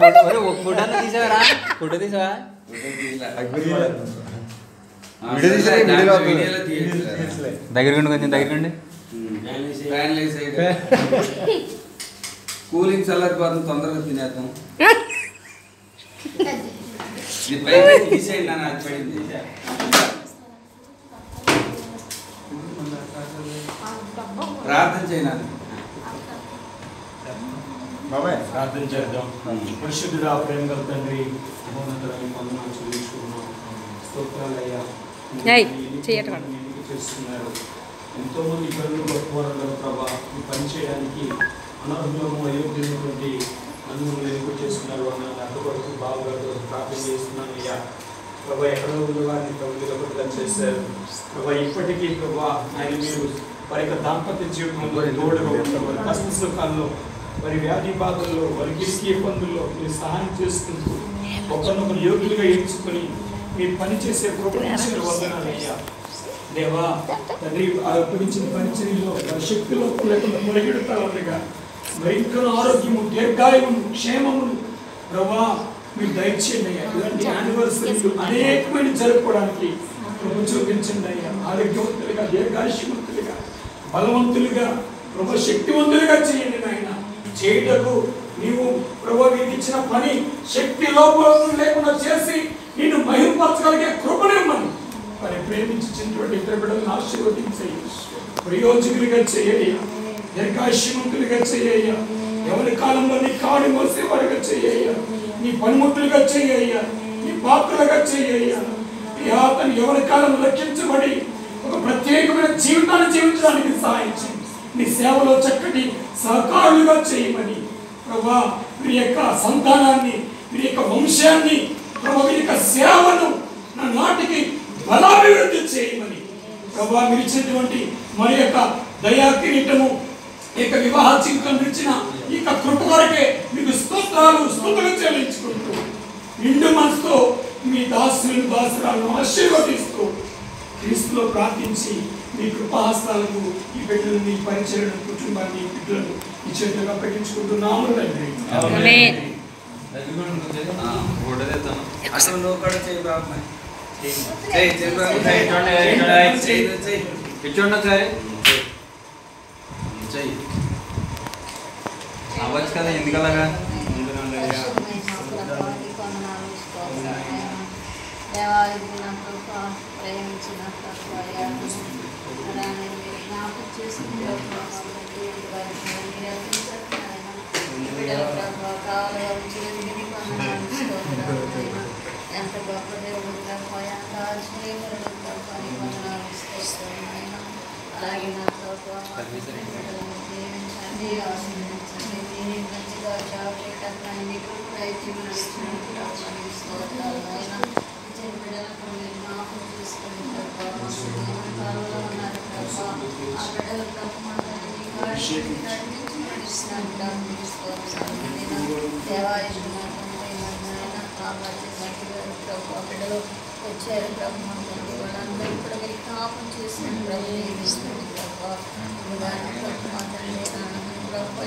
Photo తీసావరా? Photo తీసావా? దగ్గరకండి, కొంచెం దగ్గరకండి. Cooling చల్లారిపోతుంది, తొందరగా తినేద్దాం. తీసేయండి నాన్న, అది పడింది. ప్రార్థన చేయనాలి. ప్రార్థన చేద్దాం. పరిశుద్ధుడా, ప్రేమ గల తండ్రి, మహోన్నతమైన వందనాలు చెల్లించుకున్నాం. స్తోత్రాలయ్యా. చేస్తున్నారు ఎంతో మంది పనులు గొప్పవారు ప్రభా. ఈ పని చేయడానికి అనర్హులము అయోగ్యమైనటువంటి నన్ను ఎన్నిక చేస్తున్నారు అన్న అడ్డు కొరకు బావగారు ప్రార్థన చేస్తున్నాను అయ్యా. ప్రభా, ఎక్కడో ఉన్న వారిని ప్రభుత్వ చేశారు ప్రభా. ఇప్పటికీ ప్రభా ఆయన మీరు వారి యొక్క దాంపత్య జీవితంలో తోడుగా ఉంటారు. వారి కష్ట సుఖాల్లో, వారి వ్యాధి బాధల్లో, వారి గిరికి ఇబ్బందుల్లో మీరు సహాయం చేసుకుంటూ ఒకరినొకరు యోగులుగా ఎంచుకొని మీరు పనిచేసే కృపణించిన వందనాలయ్యా. దేవా తండ్రి, అర్పించిన పరిచర్యలో శక్తిలో లేకుండా మొరగిడుతా ఉండగా భయంకర ఆరోగ్యము, దీర్ఘాయువును, క్షేమమును ప్రభా మీరు దయచేయండి అయ్యా. ఇలాంటి యానివర్సరీలు అనేకమైన జరుపుకోవడానికి ప్రభు చూపించండి అయ్యా. ఆరోగ్యవంతులుగా, దీర్ఘాయుష్యవంతులుగా, బలవంతులుగా, ప్రభు శక్తివంతులుగా చేయండి నాయన. చేయటకు నీవు ప్రభు మీకు ఇచ్చిన పని శక్తి లోపం లేకుండా చేసి నిన్ను మహిమపరచగలిగే కృపనివ్వమని వారిని ప్రేమించినటువంటి ఇద్దరు బిడ్డలను ఆశీర్వదించేయి. ప్రయోజకులుగా చేయ్యా, దీర్ఘాయుష్యవంతులుగా చేయ్యా. ఎవరి కాలంలో నీ కాడి మోసేవారుగా చేయ్యా, నీ పనిముట్టులుగా చేయ్యా, నీ పాత్రలుగా చేయ్యా. తను ఎవరి కాలంలో రక్షించబడి ఒక ప్రత్యేకమైన జీవితాన్ని జీవించడానికి సహాయం చేయి. నీ సేవలో చక్కటి సహకారులుగా చేయమని ప్రభా, మీ యొక్క సంతానాన్ని, మీ యొక్క వంశాన్ని, ప్రభా మీ యొక్క సేవను నా నాటికి బలాభివృద్ధి చేయమని ప్రభా, మీరు ఇచ్చినటువంటి మరి యొక్క దయా కిరీటము, ఈ యొక్క వివాహ జీవితం ఇచ్చిన ఈ యొక్క కృప కొరకే మీకు స్తుతులు చెల్లించుకుంటూ నిండు మనసుతో మీ దాసులను దాసురాలను ఆశీర్వదిస్తూ క్రీస్తులో ప్రార్థించి మీ కృపాహస్తాలకు ఈ బిడ్డలను, మీ పరిచయను, కుటుంబాన్ని, బిడ్డలను ఈ చేతులుగా పెట్టించుకుంటున్నాము తండ్రి. అసలు నువ్వు కూడా చేయి బాబు. అవ్వచ్చు కదా, ఎందుకలాగా? ఎంత గొప్ప దేవుడు అలాగే నా దీవించండి, ఆశీర్వదించండి. మంచిగా జాబ్ చేయడానికి మీకు మాఫీ చేసుకుని కాలంలో ఉన్నారు ప్రభావ. ఆ బిడ్డల బిడ్డలు వచ్చారు బ్రహ్మ వాళ్ళందరూ కూడా మీరు జ్ఞాపం చేసిన బ్రహ్మిస్తుంది ప్రభావ. దాన్ని బ్రహ్మ తండ్రి బ్రహ్మ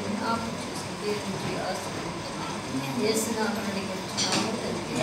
జ్ఞాపం చేసి దీవించి ఆశీర్వదించున్నాము. చేసిన అడిగి వచ్చున్నాము తండ్రి.